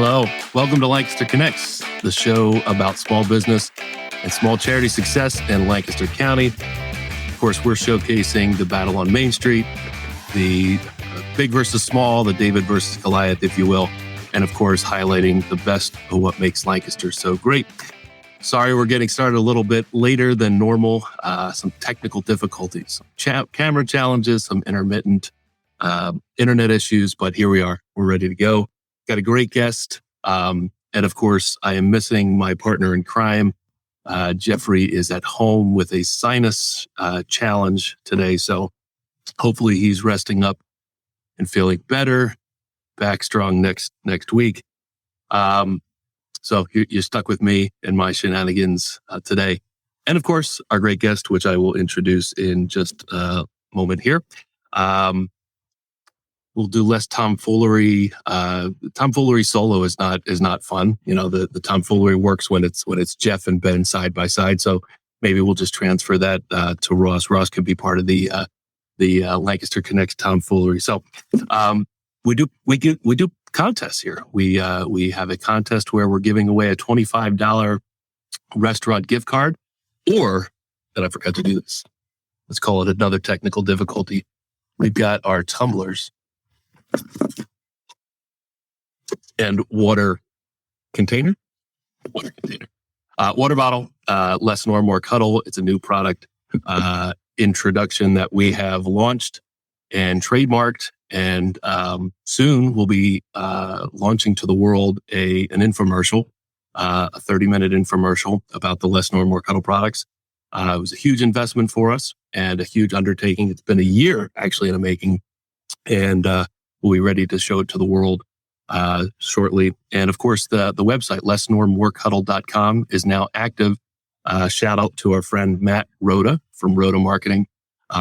Hello, welcome to Lancaster Connects, the show about small business and small charity success in Lancaster County. Of course, we're showcasing the battle on Main Street, the big versus small, the David versus Goliath, if you will, and of course, highlighting the best of what makes Lancaster so great. Sorry, we're getting started a little bit later than normal. Some technical difficulties, camera challenges, some intermittent internet issues, but here we are. We're ready to go. Got a great guest. And of course, I am missing my partner in crime. Jeffrey is at home with a sinus challenge today. So hopefully he's resting up and feeling better, back strong next week. So you're stuck with me and my shenanigans today. And of course, our great guest, which I will introduce in just a moment here. We'll do less tomfoolery. Tomfoolery solo is not fun. You know, the tomfoolery works when it's Jeff and Ben side by side. So maybe we'll just transfer that to Ross. Ross can be part of the Lancaster Connects tomfoolery. So we do contests here. We have a contest where we're giving away a $25 restaurant gift card, or, and I forgot to do this, let's call it another technical difficulty. We've got our tumblers and water container. Water bottle, less nor more cuddle. It's a new product introduction that we have launched and trademarked, and soon we'll be launching to the world an infomercial, a 30-minute infomercial about the less nor more cuddle products. It was a huge investment for us and a huge undertaking. It's been a year actually in the making, and we'll be ready to show it to the world shortly. And of course, the website, lessnormorecuddle.com, is now active. Shout out to our friend Matt Rhoda from Rhoda Marketing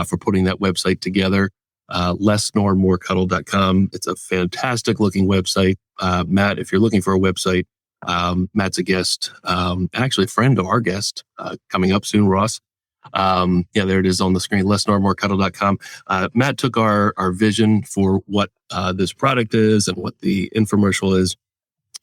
for putting that website together. Lessnormorecuddle.com. It's a fantastic looking website. Matt, if you're looking for a website, Matt's a guest, actually a friend of our guest, coming up soon, Ross. There it is on the screen, lessnormorecuddle.com. Matt took our vision for what this product is and what the infomercial is,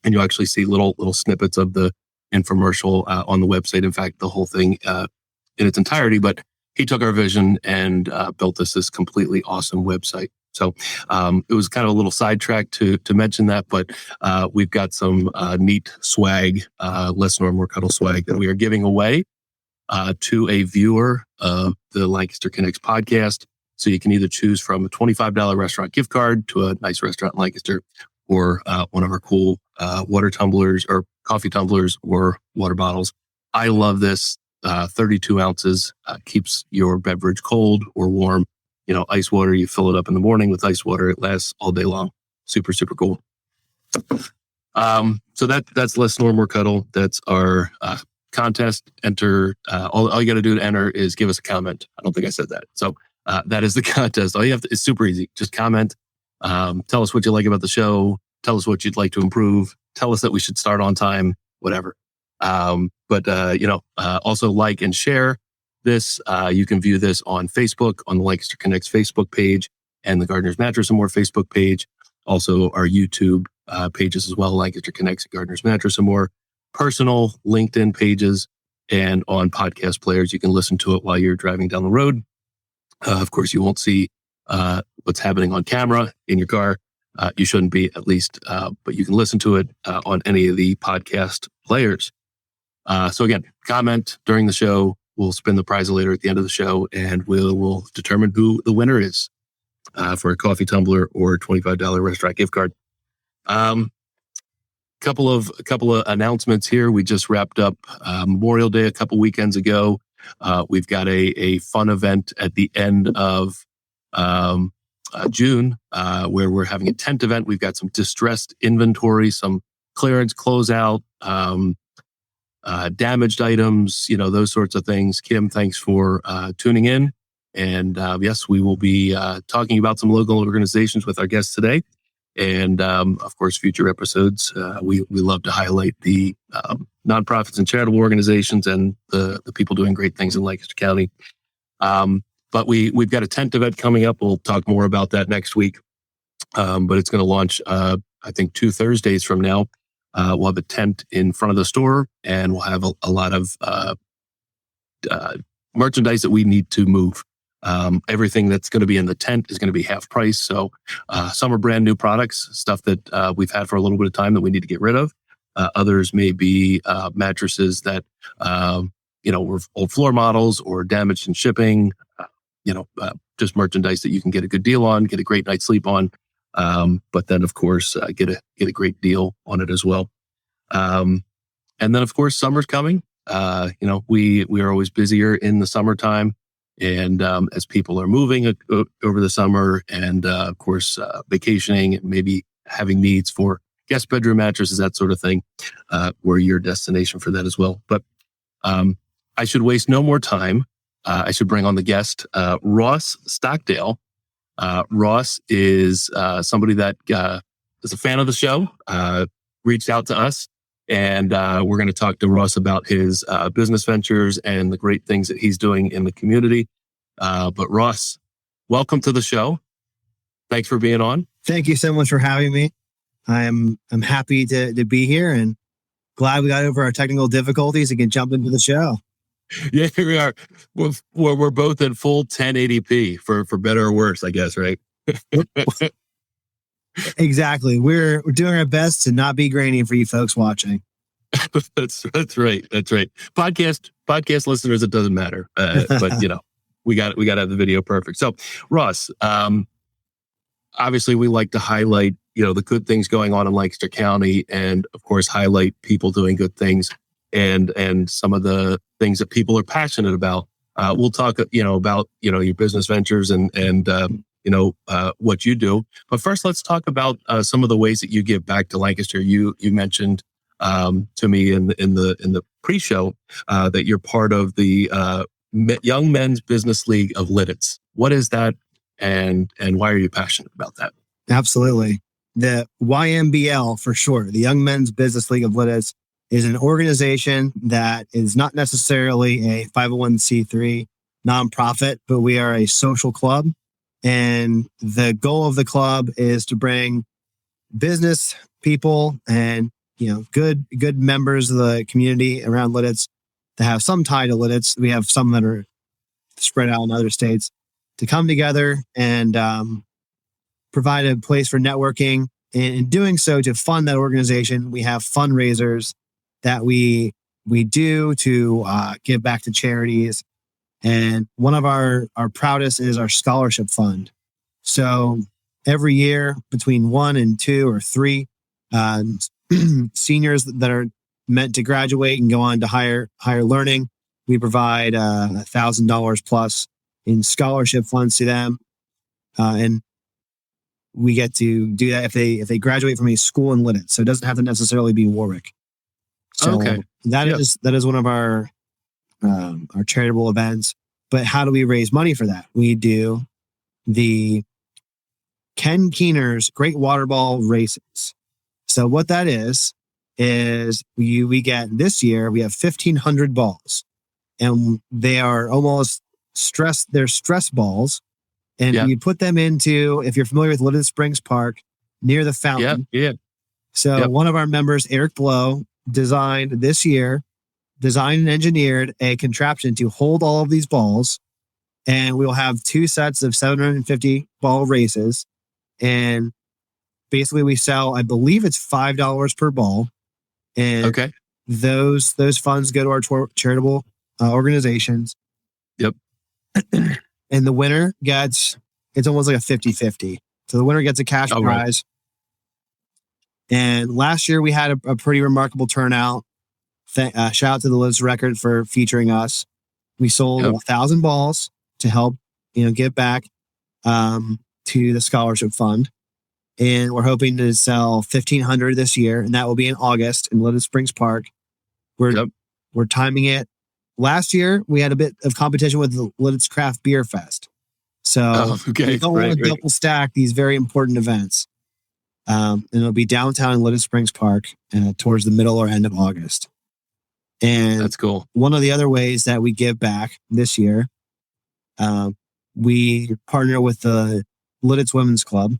and you actually see little snippets of the infomercial on the website. In fact, the whole thing in its entirety, but he took our vision and built this completely awesome website. So it was kind of a little sidetrack to mention that, but we've got some neat swag, Less Nor More Cuddle swag that we are giving away to a viewer of the Lancaster Connects podcast. So you can either choose from a $25 restaurant gift card to a nice restaurant in Lancaster, or one of our cool water tumblers or coffee tumblers or water bottles. I love this. 32 ounces keeps your beverage cold or warm. You know, ice water, you fill it up in the morning with ice water. It lasts all day long. Super, super cool. So that's Less Nor More Cuddle. That's our contest. Enter. All you got to do to enter is give us a comment. I don't think I said that. So that is the contest. All you have to, it's super easy. Just comment. Tell us what you like about the show. Tell us what you'd like to improve. Tell us that we should start on time, whatever. Also like and share this. You can view this on Facebook, on the Lancaster Connects Facebook page and the Gardener's Mattress and More Facebook page. Also our YouTube pages as well, Lancaster Connects, Gardener's Mattress and More. Personal LinkedIn pages, and on podcast players. You can listen to it while you're driving down the road. Of course, you won't see what's happening on camera in your car. You shouldn't be, at least, but you can listen to it on any of the podcast players. So again, comment during the show. We'll spin the prize later at the end of the show, and we'll determine who the winner is for a coffee tumbler or $25 restaurant gift card. Couple of announcements here. We just wrapped up Memorial Day a couple weekends ago. We've got a fun event at the end of June where we're having a tent event. We've got some distressed inventory, some clearance, closeout, damaged items, those sorts of things. Kim, thanks for tuning in. And yes, we will be talking about some local organizations with our guests today. And of course, future episodes, we love to highlight the nonprofits and charitable organizations and the people doing great things in Lancaster County. But we've got a tent event coming up. We'll talk more about that next week. But it's going to launch, I think, 2 Thursdays from now. We'll have a tent in front of the store, and we'll have a lot of merchandise that we need to move. Everything that's going to be in the tent is going to be half price. So some are brand new products, stuff that we've had for a little bit of time that we need to get rid of. Others may be mattresses that were old floor models or damaged in shipping. Just merchandise that you can get a good deal on, get a great night's sleep on. But then, of course, get a great deal on it as well. And then, of course, summer's coming. We are always busier in the summertime, and as people are moving over the summer, and of course, vacationing, and maybe having needs for guest bedroom mattresses, that sort of thing, we're your destination for that as well. But I should waste no more time. I should bring on the guest, Ross Stockdale. Ross is somebody that is a fan of the show, reached out to us, and we're going to talk to Ross about his business ventures and the great things that he's doing in the community. But Ross, welcome to the show. Thanks for being on. Thank you so much for having me. I'm happy to be here and glad we got over our technical difficulties and can jump into the show. Yeah, here we are. We're both in full 1080p for better or worse, I guess, right? Exactly. We're doing our best to not be grainy for you folks watching. That's right. That's right. Podcast listeners, it doesn't matter. But we got to have the video perfect. So, Ross, obviously, we like to highlight the good things going on in Lancaster County, and of course, highlight people doing good things. And some of the things that people are passionate about. We'll talk, about your business ventures and what you do. But first, let's talk about some of the ways that you give back to Lancaster. You mentioned to me in the pre-show that you're part of the Young Men's Business League of Lititz. What is that, and why are you passionate about that? Absolutely, the YMBL for short, the Young Men's Business League of Lititz, is an organization that is not necessarily a 501c3 nonprofit, but we are a social club. And the goal of the club is to bring business people and, good members of the community around Lititz to have some tie to Lititz. We have some that are spread out in other states to come together and provide a place for networking. And in doing so, to fund that organization, we have fundraisers that we do to give back to charities. And one of our proudest is our scholarship fund. So every year, between 1 and 2 or 3 seniors that are meant to graduate and go on to higher learning, we provide $1,000 plus in scholarship funds to them. And we get to do that if they graduate from a school in Lititz. So it doesn't have to necessarily be Warwick. So okay. That is one of our charitable events. But how do we raise money for that? We do the Ken Keener's Great Water Ball Races. So what that is we get this year, we have 1,500 balls. And they are almost they're stress balls. And you put them into, if you're familiar with Lititz Springs Park, near the fountain. Yeah. So one of our members, Eric Blow, designed and engineered a contraption to hold all of these balls. And we'll have 2 sets of 750 ball races. And basically we sell, I believe it's $5 per ball. And those funds go to our charitable organizations. Yep. And the winner it's almost like a 50-50. So the winner gets a cash prize. And last year we had a pretty remarkable turnout. Shout out to the Liz Record for featuring us. We sold 1,000 balls to help, give back to the scholarship fund. And we're hoping to sell 1,500 this year. And that will be in August in Lititz Springs Park. We're timing it. Last year, we had a bit of competition with the Lititz Craft Beer Fest. So we don't want to double stack these very important events. And it'll be downtown in Lititz Springs Park towards the middle or end of August. And that's cool. One of the other ways that we give back this year, we partner with the Lititz Women's Club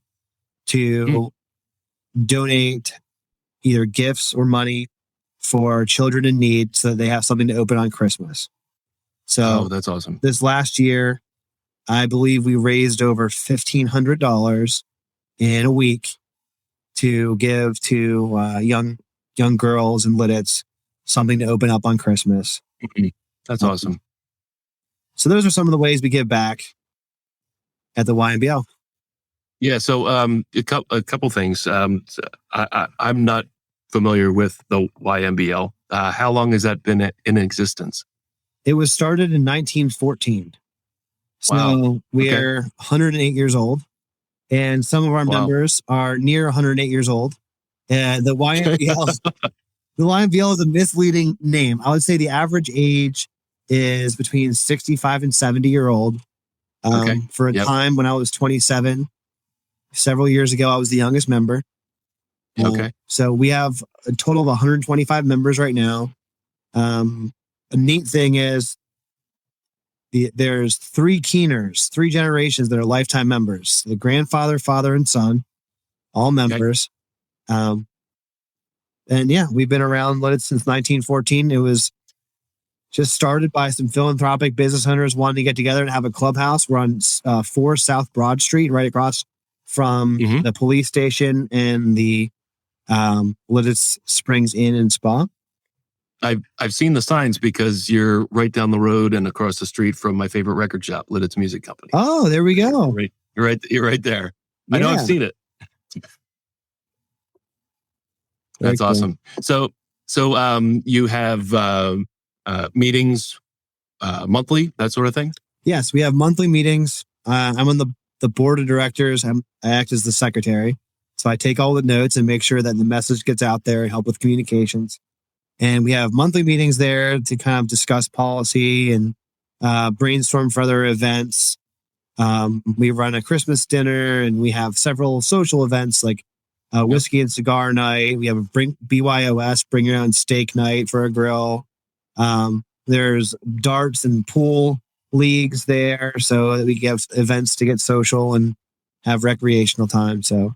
to donate, either gifts or money for children in need so that they have something to open on Christmas. So that's awesome. this last year, I believe we raised over $1,500 in a week to give to young girls in Lititz something to open up on Christmas. That's awesome. So those are some of the ways we give back at the YMBL. Yeah. So a couple things. I'm not familiar with the YMBL. How long has that been in existence? It was started in 1914. So Wow. we're 108 years old, and some of our members are near 108 years old. The YMBL is a misleading name. I would say the average age is between 65 and 70-year-old. For a time when I was 27, several years ago, I was the youngest member. So we have a total of 125 members right now. A neat thing is there's 3 Keeners, 3 generations that are lifetime members. The grandfather, father, and son, all members. And yeah, we've been around Lititz since 1914. It was just started by some philanthropic business owners wanting to get together and have a clubhouse. We're on 4 South Broad Street, right across from the police station and the Lititz Springs Inn and Spa. I've seen the signs because you're right down the road and across the street from my favorite record shop, Lititz Music Company. Oh, there we go. You're right there. Yeah. I know I've seen it. That's awesome. So you have meetings monthly, that sort of thing? Yes, we have monthly meetings. I'm on the board of directors. I act as the secretary. So I take all the notes and make sure that the message gets out there and help with communications. And we have monthly meetings there to kind of discuss policy and brainstorm for other events. We run a Christmas dinner, and we have several social events like whiskey and cigar night. We have a BYOS, bring your own steak night for a grill. There's darts and pool leagues there, so that we have events to get social and have recreational time. So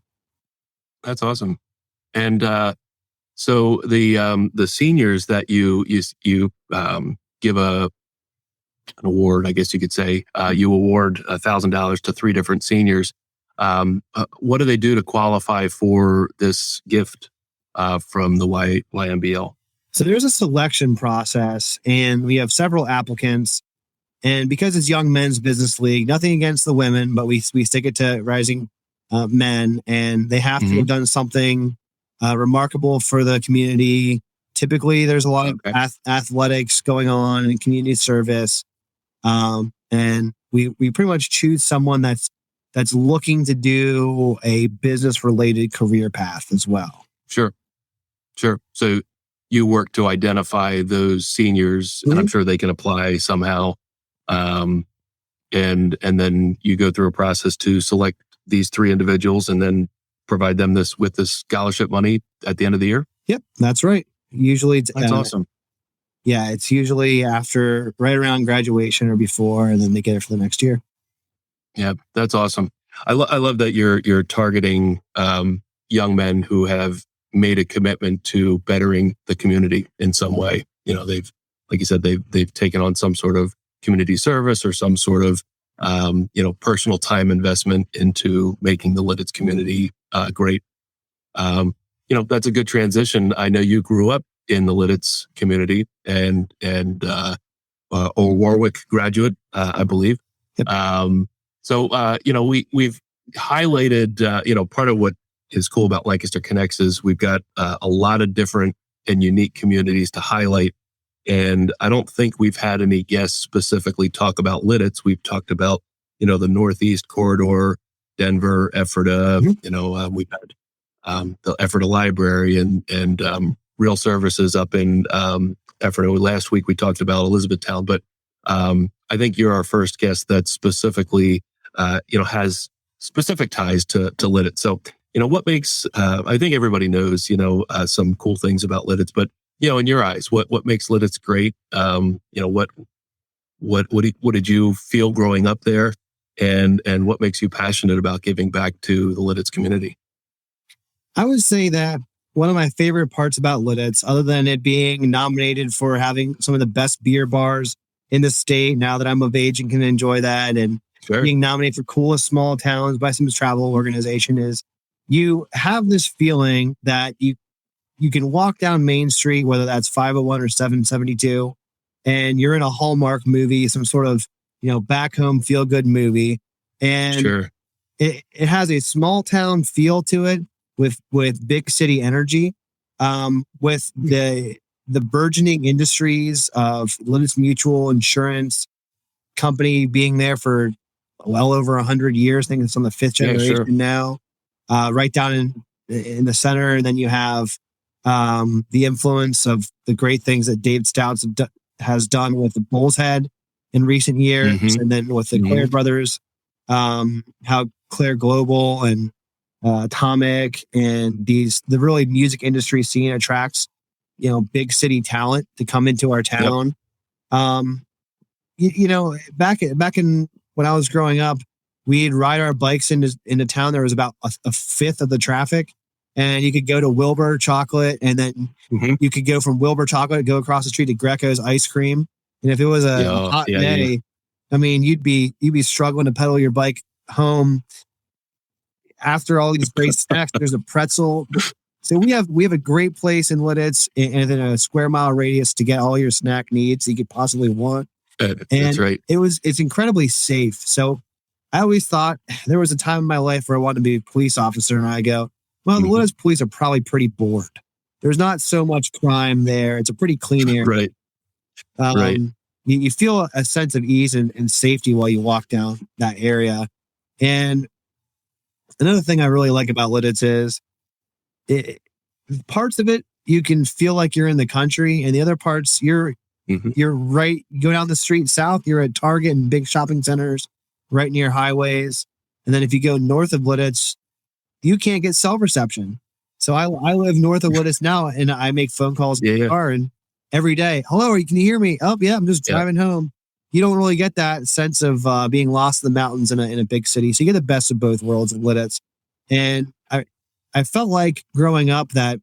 that's awesome. And so the seniors that you give an award, I guess you could say, you award $1,000 to 3 different seniors. What do they do to qualify for this gift from the YMBL? So there's a selection process, and we have several applicants. And because it's Young Men's Business League, nothing against the women, but we stick it to rising men, and they have to have done something remarkable for the community. Typically, there's a lot of athletics going on and community service. And we pretty much choose someone that's looking to do a business related career path as well. Sure. So you work to identify those seniors, and I'm sure they can apply somehow. And then you go through a process to select these 3 individuals and then provide them with this scholarship money at the end of the year? Yep, that's right. Usually that's awesome. Yeah, it's usually right around graduation or before, and then they get it for the next year. Yeah, that's awesome. I love that you're targeting young men who have made a commitment to bettering the community in some way. You know, they've, like you said, they've taken on some sort of community service or some sort of personal time investment into making the Lititz community great. That's a good transition. I know you grew up in the Lititz community and Warwick graduate, I believe. Yep. We've highlighted, part of what is cool about Lancaster Connects is we've got a lot of different and unique communities to highlight. And I don't think we've had any guests specifically talk about Lititz. We've talked about, the Northeast corridor, Denver, Ephrata. We've had the Ephrata Library and Real Services up in Ephrata. Last week we talked about Elizabethtown, but I think you're our first guest that specifically, has specific ties to Lititz. So, what makes, I think everybody knows, some cool things about Lititz, but, in your eyes, what makes Lititz great? What did you feel growing up there? And what makes you passionate about giving back to the Lititz community? I would say that one of my favorite parts about Lititz, other than it being nominated for having some of the best beer bars in the state, now that I'm of age and can enjoy that, and Sure. being nominated for coolest small towns by some travel organization, is you have this feeling that you can walk down Main Street, whether that's 501 or 772, and you're in a Hallmark movie, some sort of, back home feel good movie. And Sure. it has a small town feel to it with big city energy, with the burgeoning industries of Lititz Mutual Insurance Company being there for well over 100 years. I think it's on the fifth generation now, right down in the center. And then you have the influence of the great things that Dave Stouts has done with the Bull's Head in recent years, and then with the Claire brothers, how Claire Global and Atomic and the really music industry scene attracts, big city talent to come into our town. Back in when I was growing up, we'd ride our bikes into town. There was about a fifth of the traffic, and you could go to Wilbur Chocolate, and then you could go from Wilbur Chocolate, go across the street to Greco's Ice Cream. And if it was a hot day, I mean, you'd be struggling to pedal your bike home after all these great snacks. There's a pretzel. So we have a great place in Lititz, and then a square mile radius to get all your snack needs you could possibly want. That's right. It's incredibly safe. So I always thought there was a time in my life where I wanted to be a police officer, and I go, well, the Lititz police are probably pretty bored. There's not so much crime there. It's a pretty clean area. Right. You feel a sense of ease and safety while you walk down that area. And another thing I really like about Lititz is parts of it, you can feel like you're in the country, and the other parts, you're right. You go down the street south, you're at Target and big shopping centers right near highways. And then if you go north of Lititz, you can't get cell reception. So I live north of Lititz now, and I make phone calls in the car, and every day, hello, can you hear me? Oh, yeah, I'm just driving home. You don't really get that sense of being lost in the mountains in a big city. So you get the best of both worlds in Lititz. And I felt like growing up that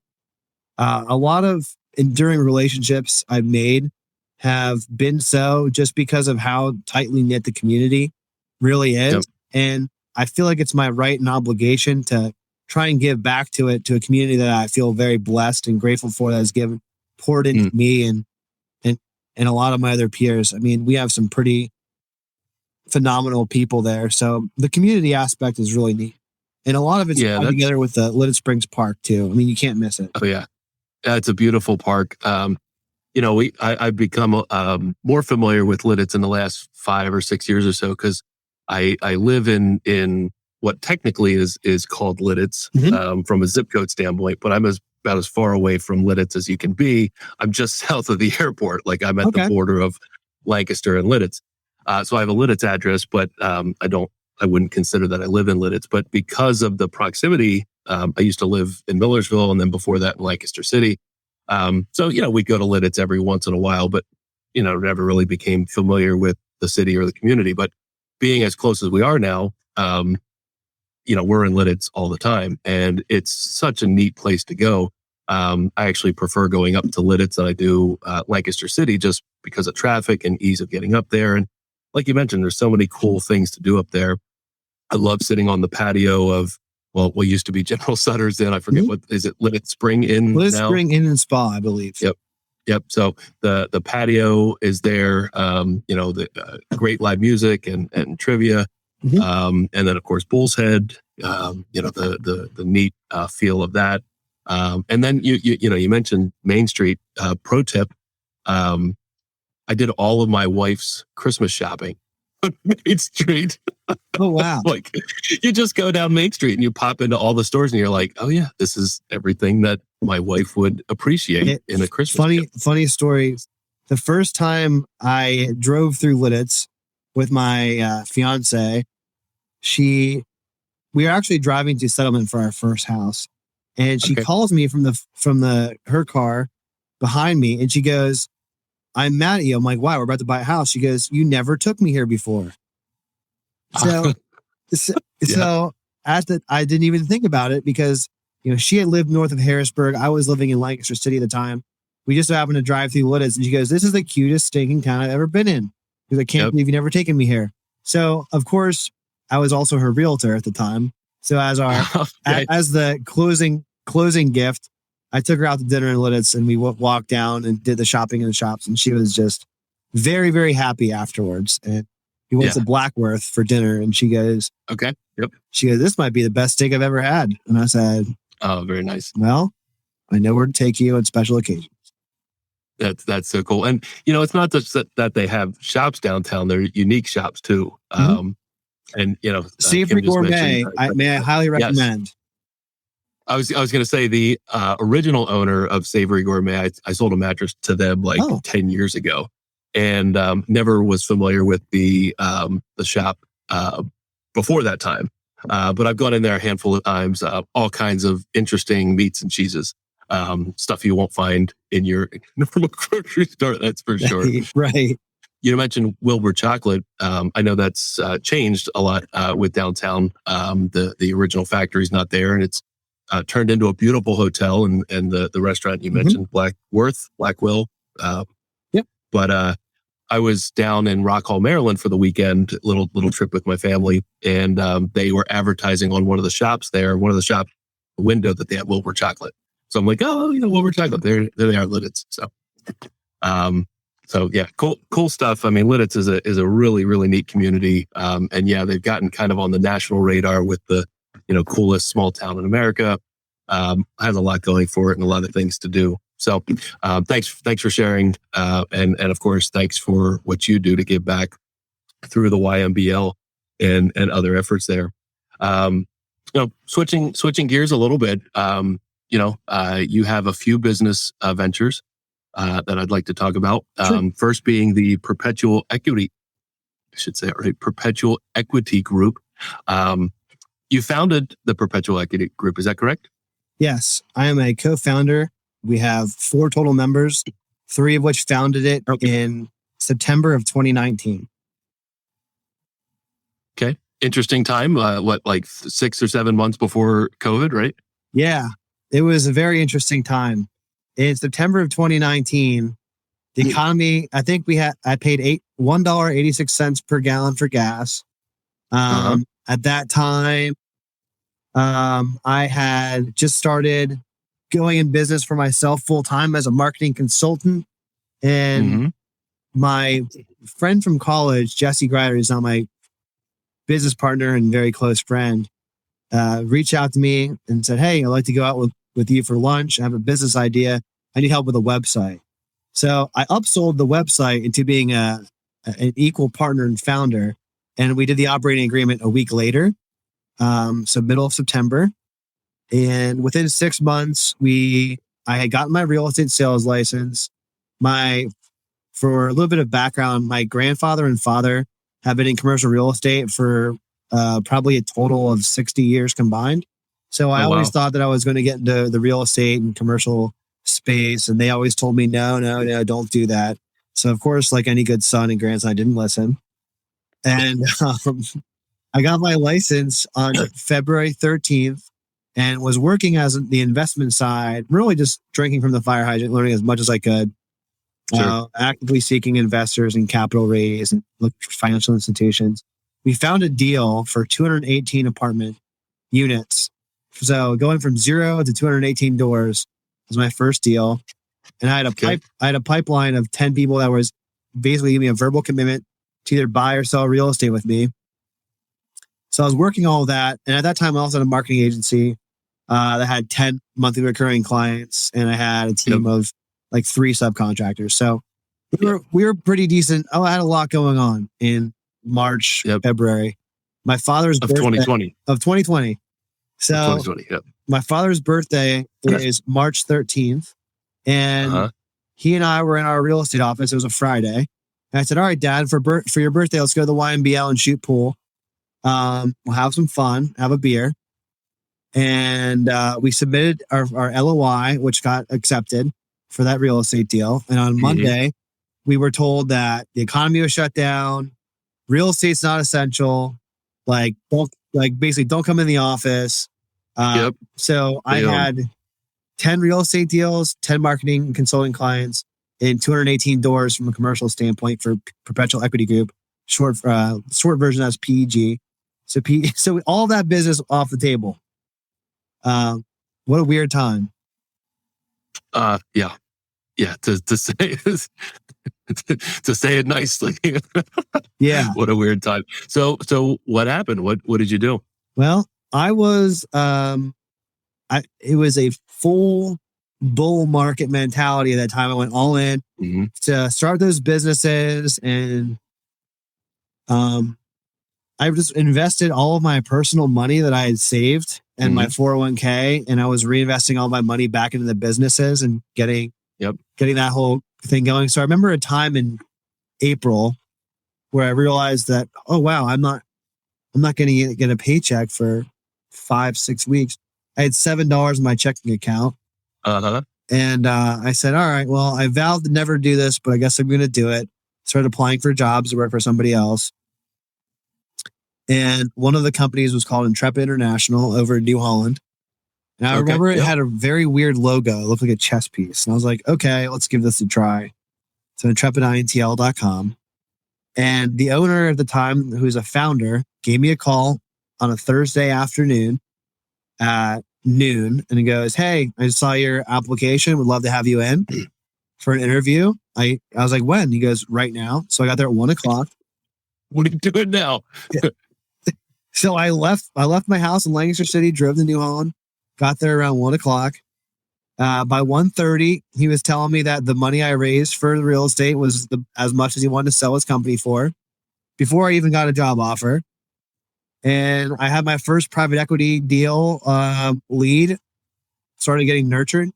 a lot of enduring relationships I've made have been so just because of how tightly knit the community really is. Yep. And I feel like it's my right and obligation to try and give back to it, to a community that I feel very blessed and grateful for, that has poured into me and a lot of my other peers. I mean, we have some pretty phenomenal people there. So the community aspect is really neat. And a lot of it's tied together with the Lititz Springs Park too. I mean, you can't miss it. Oh yeah. It's a beautiful park. I've become more familiar with Lititz in the last 5 or 6 years or so, because I live in what technically is called Lititz from a zip code standpoint, but I'm about as far away from Lititz as you can be. I'm just south of the airport. Like I'm at the border of Lancaster and Lititz. So I have a Lititz address, but I wouldn't consider that I live in Lititz. But because of the proximity, I used to live in Millersville, and then before that in Lancaster City. So, we'd go to Lititz every once in a while, but, never really became familiar with the city or the community. But being as close as we are now, we're in Lititz all the time, and it's such a neat place to go. I actually prefer going up to Lititz than I do Lancaster City, just because of traffic and ease of getting up there. And like you mentioned, there's so many cool things to do up there. I love sitting on the patio of, what used to be General Sutter's then. I forget what is it, Lititz Spring Inn now? Lititz Spring Inn and Spa, I believe. Yep. So the patio is there, the great live music and trivia. And then of course, Bull's Head, the neat feel of that. And then you mentioned Main Street. Pro tip, I did all of my wife's Christmas shopping on Main Street. Oh, wow. Like you just go down Main Street and you pop into all the stores and you're like, oh yeah, this is everything that my wife would appreciate in a Christmas gift. Funny story. The first time I drove through Lititz with my fiance, we were actually driving to Settlement for our first house. And she calls me from her car behind me, and she goes, I'm mad at you. I'm like, wow, we're about to buy a house. She goes, you never took me here before. So I didn't even think about it, because, she had lived north of Harrisburg. I was living in Lancaster City at the time. We just happened to drive through Lititz, and she goes, "This is the cutest stinking town I've ever been in." Because I can't believe you never taken me here. So of course, I was also her realtor at the time. So as as the closing gift, I took her out to dinner in Lititz, and we walked down and did the shopping in the shops, and she was just very, very happy afterwards. And we went to Blackworth for dinner, and she goes, "Okay, yep." She goes, "This might be the best steak I've ever had." And I said, "Oh, very nice. Well, I know where to take you on special occasions." That's so cool. And, it's not just that they have shops downtown. They're unique shops too. And, Savory Gourmet, I highly recommend. Yes. I was going to say the original owner of Savory Gourmet, I sold a mattress to them 10 years ago, and never was familiar with the shop before that time. But I've gone in there a handful of times, all kinds of interesting meats and cheeses. Stuff you won't find in your normal grocery store, that's for sure. Right. You mentioned Wilbur Chocolate. I know that's changed a lot with downtown. The original factory's not there, and it's turned into a beautiful hotel. And the restaurant you mentioned, Blackwell. But I was down in Rock Hall, Maryland for the weekend, little trip with my family, and they were advertising on one of the shops there, window that they had Wilbur Chocolate. So I'm like, Wilbur Chocolate, there they are, Lititz. So yeah, cool stuff. I mean, Lititz is a really, really neat community. And they've gotten kind of on the national radar with the, coolest small town in America. Has a lot going for it and a lot of things to do. So thanks for sharing. And of course, thanks for what you do to give back through the YMBL and other efforts there. Switching gears a little bit, you have a few business ventures that I'd like to talk about. Sure. First being the Perpetual Equity, I should say it right, Perpetual Equity Group. You founded the Perpetual Equity Group, is that correct? Yes, I am a co-founder. We have 4 total members, 3 of which founded it in September of 2019. Okay. Interesting time. 6 or 7 months before COVID, right? Yeah, it was a very interesting time. In September of 2019, the economy, I think I paid $1.86 per gallon for gas. At that time, I had just started going in business for myself full time as a marketing consultant. And my friend from college, Jesse Greider, who's now my business partner and very close friend, reached out to me and said, "Hey, I'd like to go out with you for lunch. I have a business idea. I need help with a website." So I upsold the website into being an equal partner and founder. And we did the operating agreement a week later. So middle of September. And within 6 months, I had gotten my real estate sales license. For a little bit of background, my grandfather and father have been in commercial real estate for probably a total of 60 years combined. So I always thought that I was going to get into the real estate and commercial space. And they always told me, no, don't do that. So of course, like any good son and grandson, I didn't listen. And I got my license on February 13th and was working as the investment side, really just drinking from the fire hydrant, learning as much as I could, actively seeking investors and capital raise and look for financial institutions. We found a deal for 218 apartment units. So going from 0 to 218 doors was my first deal. And I had a pipeline of 10 people that was basically giving me a verbal commitment to either buy or sell real estate with me. So I was working all of that. And at that time, I also had a marketing agency that had 10 monthly recurring clients. And I had a team of like 3 subcontractors. So we were pretty decent. I had a lot going on in March, February. My father's birthday 2020. So my father's birthday is March 13th. And he and I were in our real estate office. It was a Friday. And I said, "All right, Dad, for your birthday, let's go to the YMBL and shoot pool. We'll have some fun, have a beer." And we submitted our LOI, which got accepted for that real estate deal. And on Monday, we were told that the economy was shut down. Real estate's not essential. Basically don't come in the office. Yep. So I They own. had 10 real estate deals, 10 marketing and consulting clients, and 218 doors from a commercial standpoint for Perpetual Equity Group, short version as PEG. So all that business off the table. What a weird time. Yeah. To say to say it nicely. Yeah. What a weird time. So what happened? What did you do? Well, I was it was a full bull market mentality at that time. I went all in to start those businesses, and I just invested all of my personal money that I had saved and my 401k, and I was reinvesting all my money back into the businesses and getting that whole thing going. So I remember a time in April where I realized that, oh wow, I'm not going to get a paycheck for 5-6 weeks. I had $7 in my checking account. And I said, all right, well, I vowed to never do this, but I guess I'm going to do it. Started applying for jobs to work for somebody else. And one of the companies was called Intrepid International over in New Holland. And I remember it had a very weird logo. It looked like a chess piece. And I was like, okay, let's give this a try. So intrepidintl.com. And the owner at the time, who's a founder, gave me a call on a Thursday afternoon at noon. And he goes, hey, I saw your application. Would love to have you in for an interview. I was like, when? He goes, right now. So I got there at 1:00. What are you doing now? So I left my house in Lancaster City, drove to New Holland, got there around 1:00. By 1:30, he was telling me that the money I raised for the real estate was as much as he wanted to sell his company for before I even got a job offer. And I had my first private equity deal lead, started getting nurtured.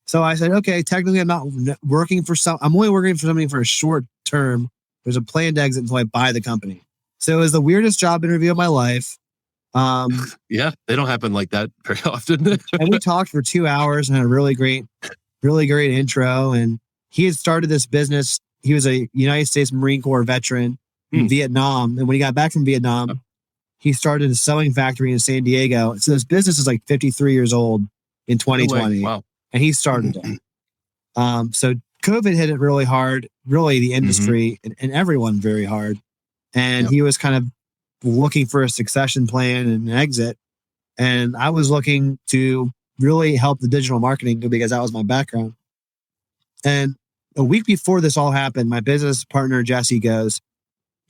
So I said, okay, technically I'm not working for I'm only working for somebody for a short term. There's a planned exit until I buy the company. So it was the weirdest job interview of my life. Yeah, they don't happen like that very often. And we talked for 2 hours and had a really great intro. And he had started this business. He was a United States Marine Corps veteran in Vietnam. And when he got back from Vietnam, he started a sewing factory in San Diego. So this business is like 53 years old in 2020. Wow. And he started it. So COVID hit it really hard, really the industry and everyone very hard. And he was kind of looking for a succession plan and an exit. And I was looking to really help the digital marketing because that was my background. And a week before this all happened, my business partner, Jesse, goes,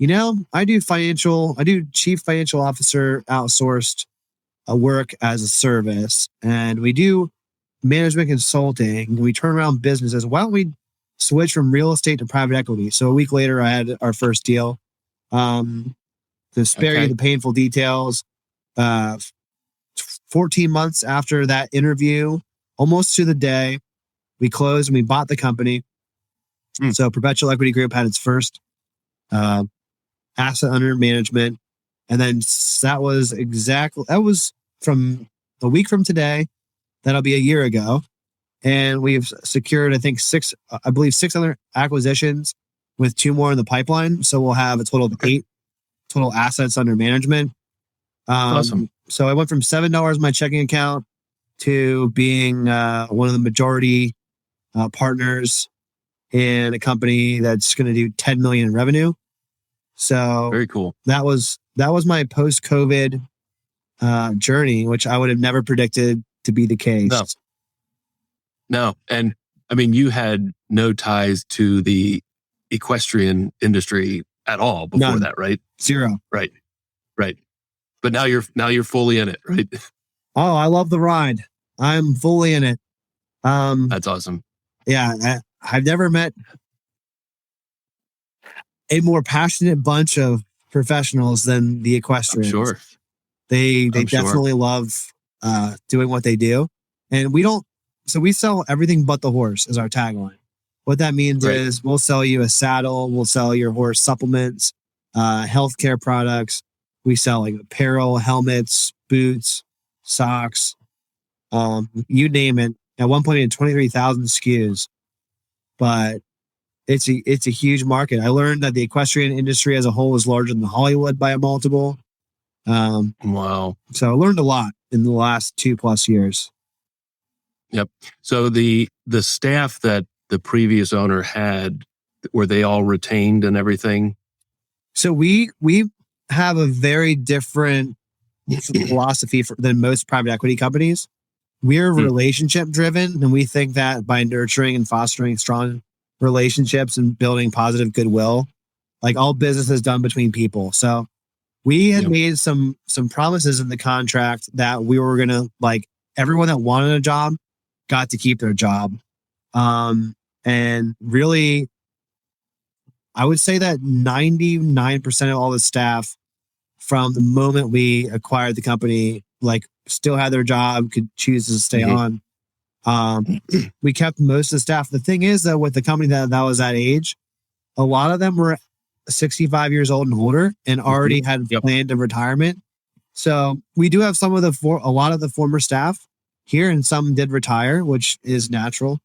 I do chief financial officer outsourced work as a service. And we do management consulting. We turn around businesses. Why don't we switch from real estate to private equity? So a week later, I had our first deal. To spare you the painful details, 14 months after that interview, almost to the day, we closed and we bought the company. So Perpetual Equity Group had its first asset under management. And then that was from a week from today. That'll be a year ago. And we've secured, I think, 6 other acquisitions with 2 more in the pipeline. So we'll have a total of 8 total assets under management. Awesome. So I went from $7 in my checking account to being one of the majority partners in a company that's going to do $10 million in revenue. So very cool. That was my post-COVID journey, which I would have never predicted to be the case. No. And I mean, you had no ties to the equestrian industry at all before that, right? Zero. Right. But now you're fully in it, right? Oh, I love the ride. I'm fully in it. That's awesome. Yeah. I've never met a more passionate bunch of professionals than the equestrians. I'm sure. They definitely love doing what they do. And we sell everything but the horse is our tagline. What that means is we'll sell you a saddle, we'll sell your horse supplements, healthcare products. We sell like apparel, helmets, boots, socks, you name it. At one point, we had 23,000 SKUs, but it's a huge market. I learned that the equestrian industry as a whole is larger than Hollywood by a multiple. Wow. So I learned a lot in the last 2+ years. Yep. So the staff that the previous owner had, were they all retained and everything? So we have a very different philosophy than most private equity companies. We're relationship driven, and we think that by nurturing and fostering strong relationships and building positive goodwill, like all business is done between people. So we had made some promises in the contract that we were going to, like, everyone that wanted a job got to keep their job. And really, I would say that 99% of all the staff from the moment we acquired the company, like, still had their job, could choose to stay on. We kept most of the staff. The thing is that with the company that was that age, a lot of them were 65 years old and older and already had planned a retirement. So we do have a lot of the former staff here, and some did retire, which is natural.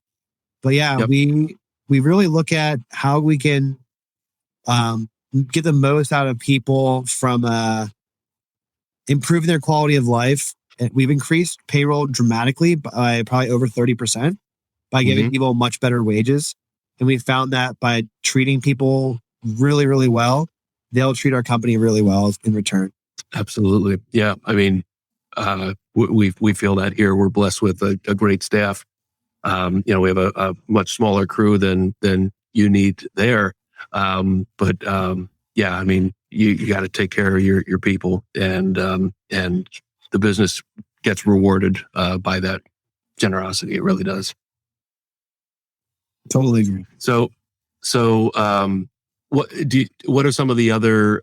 But we really look at how we can get the most out of people from improving their quality of life. And we've increased payroll dramatically by probably over 30% by giving people much better wages. And we found that by treating people really, really well, they'll treat our company really well in return. Absolutely. Yeah. I mean, we feel that here. We're blessed with a great staff. We have a much smaller crew than you need there. I mean, you got to take care of your people, and the business gets rewarded by that generosity. It really does. Totally agree. So, what are some of the other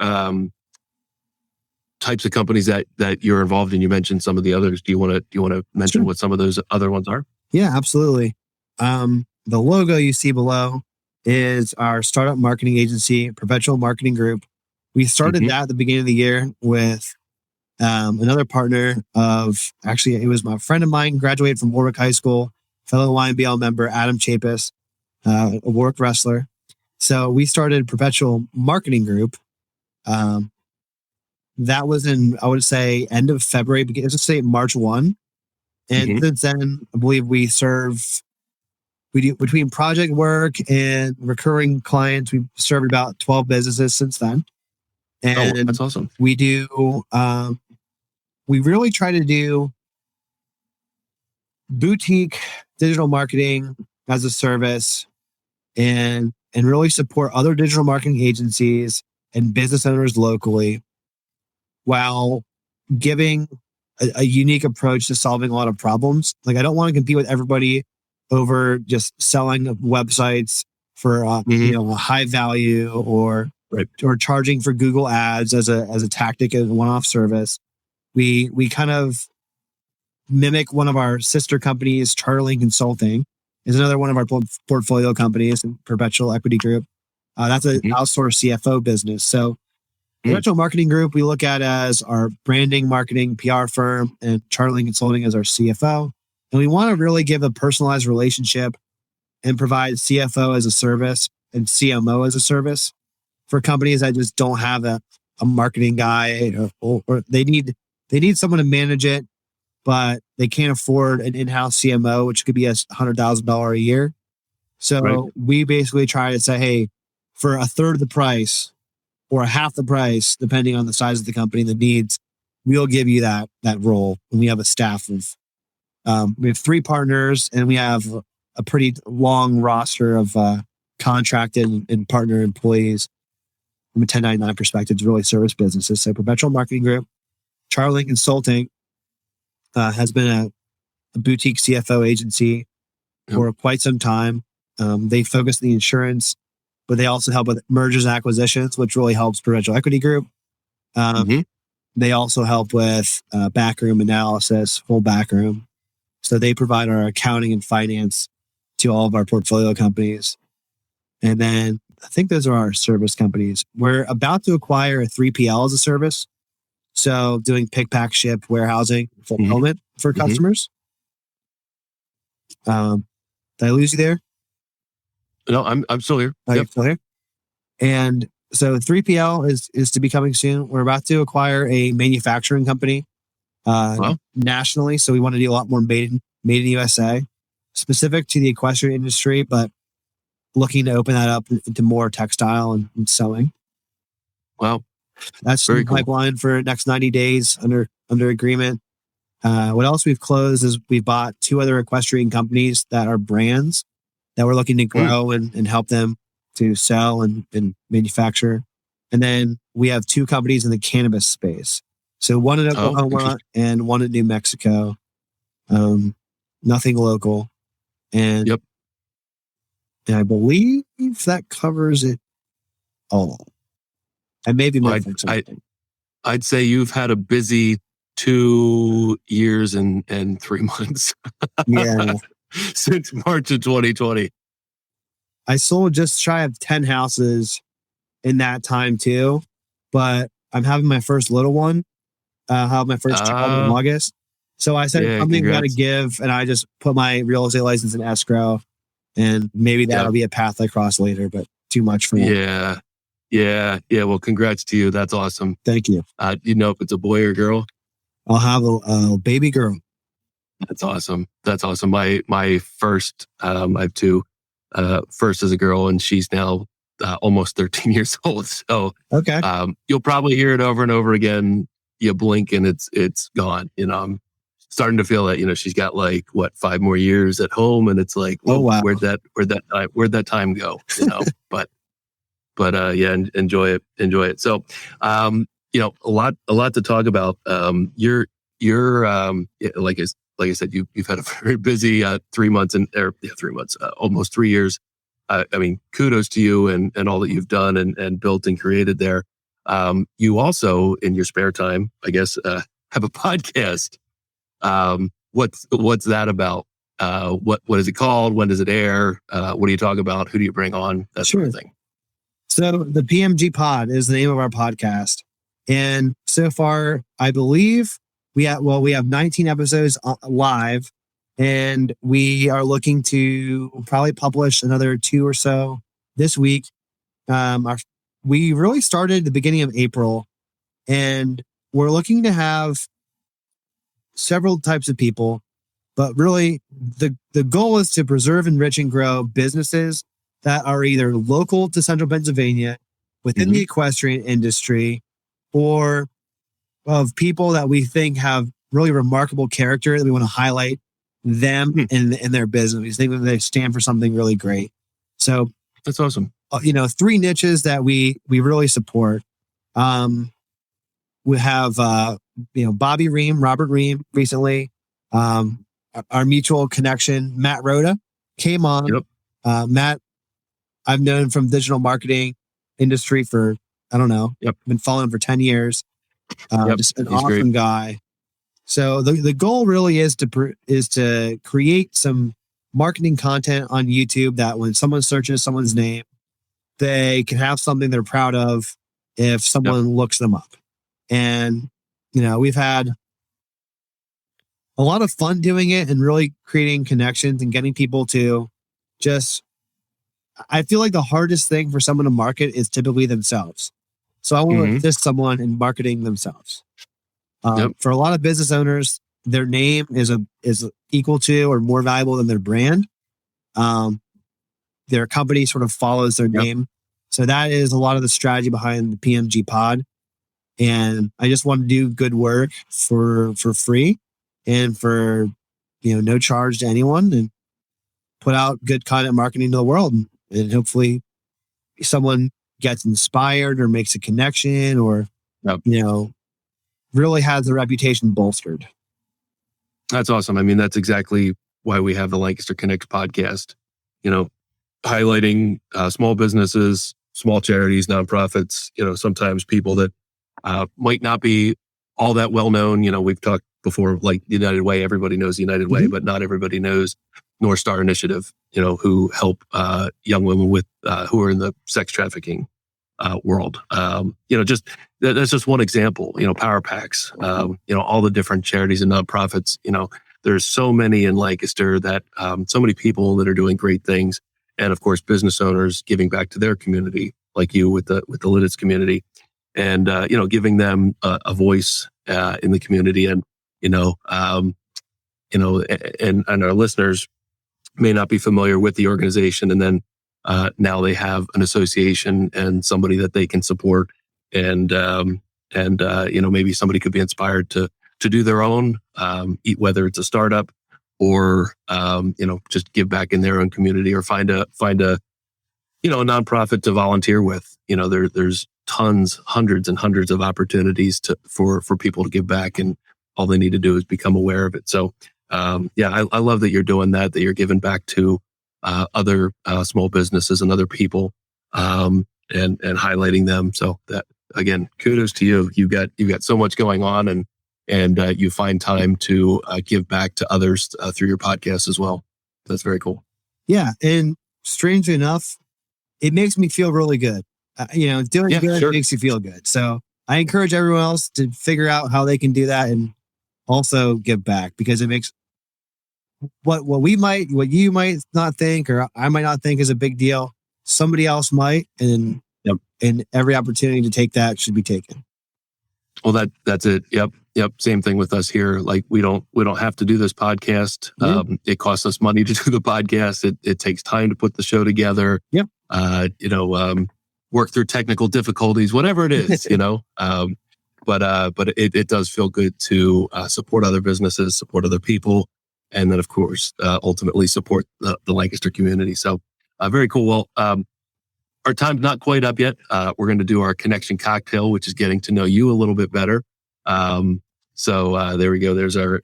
types of companies that you're involved in? You mentioned some of the others. Do you want to mention what some of those other ones are? Yeah, absolutely. The logo you see below is our startup marketing agency, Perpetual Marketing Group. We started that at the beginning of the year with another partner it was my friend of mine, graduated from Warwick High School, fellow YMBL member, Adam Chapis, a Warwick wrestler. So we started Perpetual Marketing Group. That was in, I would say, end of February, let's say March 1. And since then, I believe we do between project work and recurring clients, we've served about 12 businesses since then. And that's awesome. We do, we really try to do boutique digital marketing as a service and really support other digital marketing agencies and business owners locally, while giving a unique approach to solving a lot of problems. Like, I don't want to compete with everybody over just selling websites for a high value or charging for Google ads as a tactic, as a one-off service. We kind of mimic one of our sister companies, Charling Consulting is another one of our portfolio companies in Perpetual Equity Group. That's an outsourced CFO business. So Perpetual Marketing Group, we look at as our branding, marketing, PR firm, and Charling Consulting as our CFO. And we want to really give a personalized relationship and provide CFO as a service and CMO as a service for companies that just don't have a marketing guy, or they need someone to manage it, but they can't afford an in-house CMO, which could be $100,000 a year. So we basically try to say, hey, for a third of the price or a half the price, depending on the size of the company, the needs, we'll give you that role. And we have a staff of, we have 3 partners, and we have a pretty long roster of contracted and partner employees from a 1099 perspective to really service businesses. So Perpetual Marketing Group, Charling Consulting has been a boutique CFO agency for quite some time. They focus on the insurance, but they also help with mergers and acquisitions, which really helps Perpetual Equity Group. They also help with backroom analysis, full backroom. So they provide our accounting and finance to all of our portfolio companies. And then I think those are our service companies. We're about to acquire a 3PL as a service. So doing pick, pack, ship, warehousing, fulfillment for customers. Did I lose you there? No, I'm still here. You're still here? And so 3PL is to be coming soon. We're about to acquire a manufacturing company. Well, nationally. So we want to do a lot more made in USA, specific to the equestrian industry, but looking to open that up into more textile and sewing. wow, That's very the cool. pipeline for next 90 days under agreement. What else we've closed is we bought 2 other equestrian companies that are brands that we're looking to grow and help them to sell and manufacture. And then we have 2 companies in the cannabis space. So one in Oklahoma and one in New Mexico. Nothing local. And, Yep. and I believe that covers it all. I may be missing something. I'd say you've had a busy 2 years and 3 months. Yeah. Since March of 2020. I sold just shy of 10 houses in that time too, but I'm having my first little one. Have my first child in August. So I said, something got to give, and I just put my real estate license in escrow, and maybe that'll be a path I cross later, but too much for me. Yeah. Well, congrats to you. That's awesome. Thank you. You know if it's a boy or girl? I'll have a baby girl. That's awesome. My first, I have 2. First is a girl, and she's now almost 13 years old. So okay, you'll probably hear it over and over again. You blink and it's gone. I'm starting to feel that she's got 5 more years at home, and it's like, well, wow, where'd that time go? but yeah, enjoy it. So a lot to talk about. You're like I said, you've had a very busy 3 months 3 months, almost 3 years. I mean, kudos to you and all that you've done and built and created there. You also, in your spare time, I guess, have a podcast. What's that about? What is it called? When does it air? What do you talk about? Who do you bring on? That sort of thing. So the PMG Pod is the name of our podcast. And so far, I believe we have 19 episodes live, and we are looking to probably publish another 2 or so this week. We really started at the beginning of April, and we're looking to have several types of people, but really the goal is to preserve, enrich, and grow businesses that are either local to central Pennsylvania, within the equestrian industry, or of people that we think have really remarkable character that we want to highlight them in their business. We think that they stand for something really great. So that's awesome. 3 niches that we really support. We have Bobby Ream, Robert Ream recently. Our mutual connection, Matt Rhoda, came on. Yep. Matt, I've known from digital marketing industry for, I don't know, been following him for 10 years. Just an awesome guy. So the goal really is to create some marketing content on YouTube that when someone searches someone's name, they can have something they're proud of if someone looks them up. And, we've had a lot of fun doing it and really creating connections and getting people to I feel like the hardest thing for someone to market is typically themselves. So I want to assist someone in marketing themselves. For a lot of business owners, their name is equal to or more valuable than their brand. Their company sort of follows their name. So that is a lot of the strategy behind the PMG Pod. And I just want to do good work for free and for, no charge to anyone, and put out good content marketing to the world. And hopefully someone gets inspired or makes a connection or, really has their reputation bolstered. That's awesome. I mean, that's exactly why we have the Lancaster Connect podcast, highlighting small businesses, small charities, nonprofits, sometimes people that might not be all that well known. We've talked before, like United Way, everybody knows United Way, but not everybody knows North Star Initiative, who help young women with who are in the sex trafficking world. That's just one example. Power Packs, all the different charities and nonprofits. There's so many in Lancaster that so many people that are doing great things, and of course, business owners giving back to their community, like you with the Lititz community, and giving them a voice in the community. And you know, and our listeners may not be familiar with the organization, and then now they have an association and somebody that they can support, and maybe somebody could be inspired to do their own, whether it's a startup or just give back in their own community, or find a a nonprofit to volunteer with. There's tons, hundreds and hundreds of opportunities for people to give back, and all they need to do is become aware of it. So I love that you're doing that you're giving back to other small businesses and other people, and highlighting them. So that, again, kudos to you. You've got so much going on, and you find time to give back to others through your podcast as well. That's very cool. Yeah. And strangely enough, it makes me feel really good. Doing good sure. makes you feel good. So I encourage everyone else to figure out how they can do that and also give back, because it makes what you might not think, or I might not think is a big deal, somebody else might, and every opportunity to take that should be taken. Well, that's it. Yep. Same thing with us here. Like, we don't have to do this podcast. It costs us money to do the podcast. It takes time to put the show together. Yep. Work through technical difficulties, whatever it is, But it does feel good to support other businesses, support other people, and then, of course, ultimately support the Lancaster community. So very cool. Well, our time's not quite up yet. We're going to do our connection cocktail, which is getting to know you a little bit better. So there we go. There's our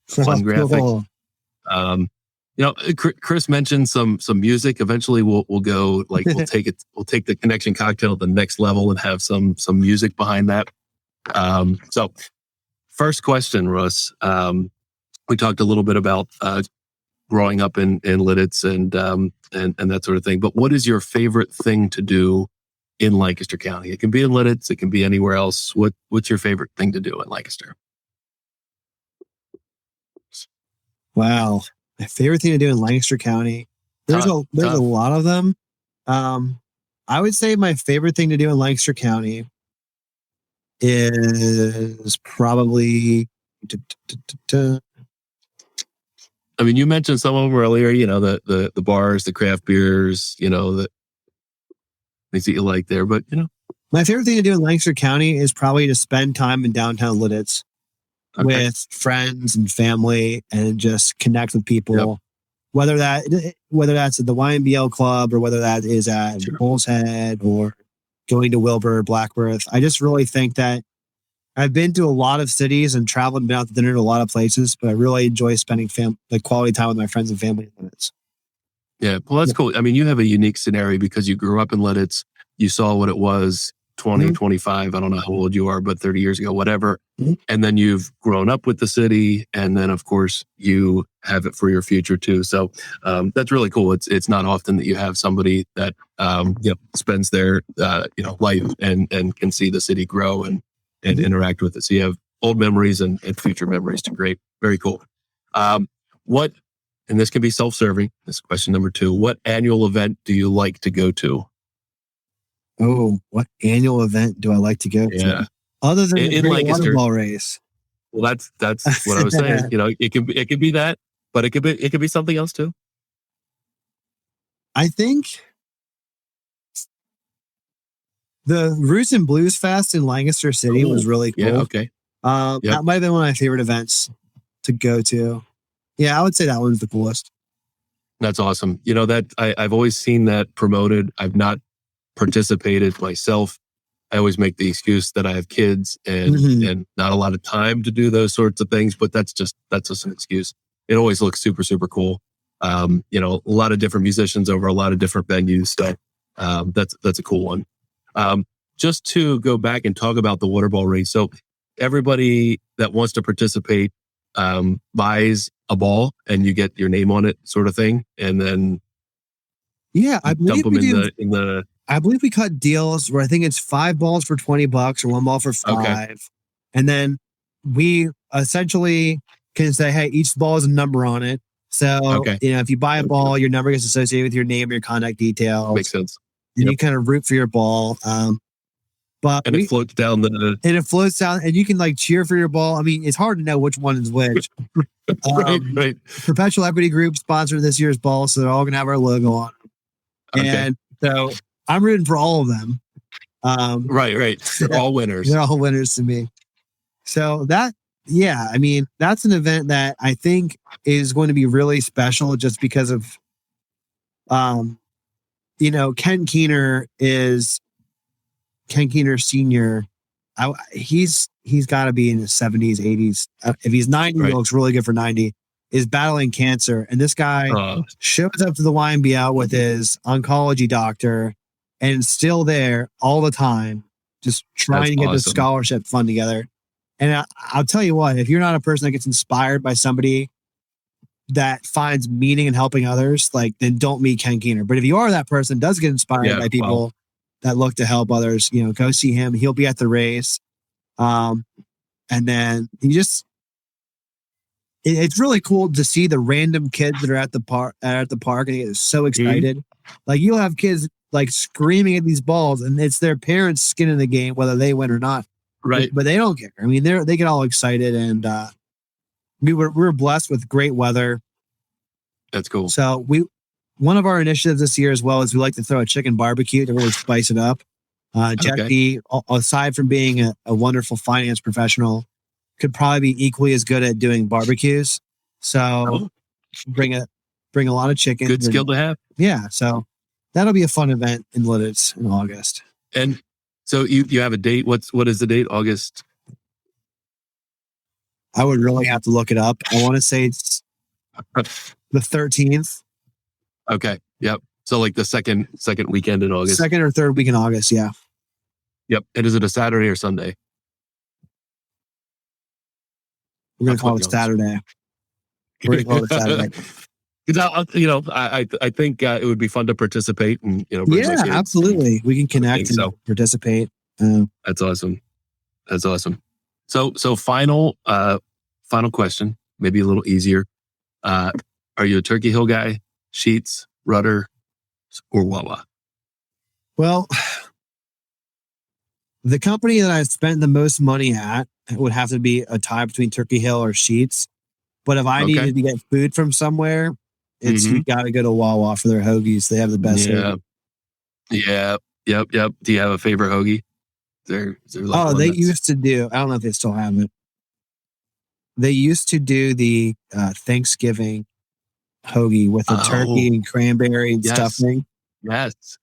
fun graphic. Chris mentioned some music. Eventually we'll go, like, we'll take the connection cocktail to the next level and have some music behind that. So first question, Russ, we talked a little bit about growing up in Lititz and that sort of thing, but what is your favorite thing to do in Lancaster County? It can be in Lititz, it can be anywhere else. What's your favorite thing to do in Lancaster? Wow. My favorite thing to do in Lancaster County. There's a lot of them. I would say my favorite thing to do in Lancaster County is probably. I mean, you mentioned some of them earlier. The bars, the craft beers. The things that you like there. But my favorite thing to do in Lancaster County is probably to spend time in downtown Lititz. Okay. With friends and family, and just connect with people, whether that's at the YMBL club, or whether that is at Bull's Head, or going to Wilbur, Blackworth. I just really think that I've been to a lot of cities and traveled and been out to dinner to a lot of places, but I really enjoy spending quality time with my friends and family in Lititz. Yeah, well, that's cool. I mean, you have a unique scenario because you grew up in Lititz. You saw what it was 20, 25, I don't know how old you are, but 30 years ago, whatever. And then you've grown up with the city. And then, of course, you have it for your future too. So that's really cool. It's not often that you have somebody that, spends their, life and can see the city grow and interact with it. So you have old memories and future memories too. Great. Very cool. And this can be self-serving. This is question number 2. What annual event do you like to go to? Oh, what annual event do I like to go to? Other than the water ball race. Well, that's what I was saying. It can be that, but it could be something else too. I think the Roots and Blues Fest in Lancaster City was really cool. Yeah, okay. That might have been one of my favorite events to go to. Yeah, I would say that one's the coolest. That's awesome. That I've always seen that promoted. I've not participated myself. I always make the excuse that I have kids and not a lot of time to do those sorts of things, but that's just an excuse. It always looks super, super cool. A lot of different musicians over a lot of different venues. So that's a cool one. Just to go back and talk about the water ball race. So everybody that wants to participate buys a ball and you get your name on it, sort of thing. And then I believe dump them in the I believe we cut deals where I think it's 5 balls for $20 or 1 ball for $5. Okay. And then we essentially can say, hey, each ball has a number on it. So, if you buy a ball, your number gets associated with your name, your contact details. Makes sense. And you kind of root for your ball. But And it floats down the... And it floats down, and you can like cheer for your ball. I mean, it's hard to know which one is which. Right. Perpetual Equity Group sponsored this year's ball, so they're all going to have our logo on them. Okay. And so I'm rooting for all of them. Right. They're all winners. They're all winners to me. So that's an event that I think is going to be really special just because of, Ken Keener Senior. He's got to be in his 70s, 80s. If he's 90, he looks really good for 90. Is battling cancer, and this guy shows up to the YMBL with his oncology doctor, and still there all the time, just trying to get the scholarship fund together. And I'll tell you what, if you're not a person that gets inspired by somebody that finds meaning in helping others, then don't meet Ken Keener. But if you are that person, does get inspired by people that look to help others, go see him. He'll be at the race. And then it's really cool to see the random kids that are at the park and get so excited. Mm-hmm. Like you'll have kids like screaming at these balls, and it's their parents' skin in the game, whether they win or not. Right. But they don't care. I mean, they get all excited, and we were blessed with great weather. That's cool. So one of our initiatives this year as well is we like to throw a chicken barbecue to really spice it up. Jeff D, aside from being a wonderful finance professional, could probably be equally as good at doing barbecues. So bring a lot of chicken. Good skill to have. Yeah. So that'll be a fun event in Lititz in August. And so you have a date. What is the date? August? I would really have to look it up. I want to say it's the 13th. Okay. Yep. So like the second weekend in August. Second or third week in August. Yeah. Yep. And is it a Saturday or Sunday? We're going to call it Saturday. We're going to call it Saturday. Because I think it would be fun to participate and yeah, absolutely. We can connect and participate. That's awesome. So final question, maybe a little easier. Are you a Turkey Hill guy, Sheetz, Rudder, or Wawa? Well, the company that I've spent the most money at would have to be a tie between Turkey Hill or Sheetz. But if I needed to get food from somewhere, you got to go to Wawa for their hoagies. They have the best. Yeah. Yep. Do you have a favorite hoagie? They used to do. I don't know if they still have it. They used to do the Thanksgiving hoagie with the turkey and cranberry and stuffing. Yes.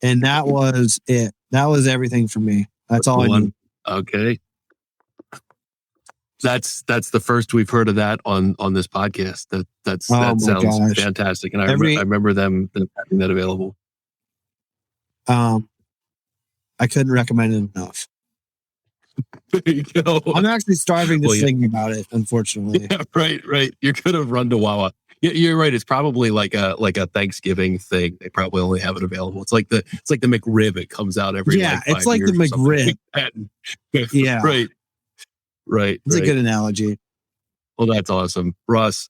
And that was it. That was everything for me. That's all I knew. Okay. That's the first we've heard of that on this podcast. That sounds fantastic. And I remember them having that available. I couldn't recommend it enough. There you go. I'm actually starving to sing about it, unfortunately. Yeah, right. You're gonna run to Wawa. You're right. It's probably like a Thanksgiving thing. They probably only have it available. It's like the McRib. It comes out every it's like the McRib. Like yeah, right. It's a good analogy. Well, that's awesome, Ross.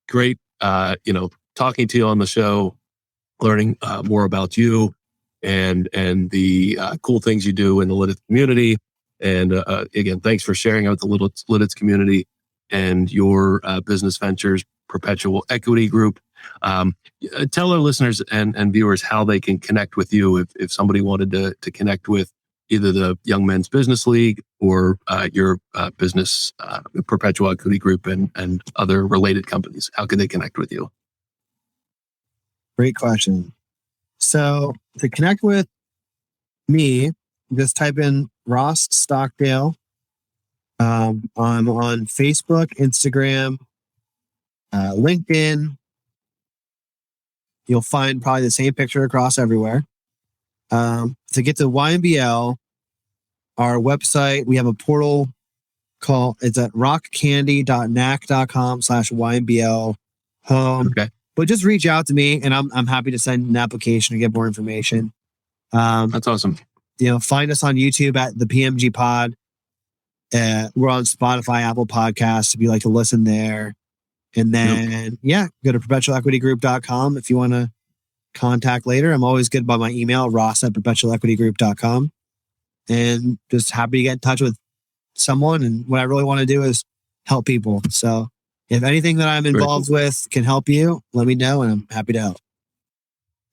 Great. Talking to you on the show, learning more about you and the cool things you do in the Lititz community. And again, thanks for sharing out the Lititz community and your business ventures, Perpetual Equity Group. Tell our listeners and viewers how they can connect with you if somebody wanted to connect with either the Young Men's Business League or your business, Perpetual Equity Group and other related companies. How can they connect with you? Great question. So to connect with me, just type in Ross Stockdale. I'm on Facebook, Instagram, LinkedIn. You'll find probably the same picture across everywhere. To get to YMBL, our website, we have a portal it's at rockcandy.knack.com/YMBL home. Okay. But just reach out to me and I'm happy to send an application to get more information. That's awesome. Find us on YouTube at the PMG Pod. We're on Spotify, Apple Podcasts if you like to listen there. And then, go to perpetualequitygroup.com if you want to contact later. I'm always good by my email, ross@perpetualequitygroup.com. and just happy to get in touch with someone. And what I really want to do is help people. So if anything that I'm involved with can help you, let me know, and I'm happy to help.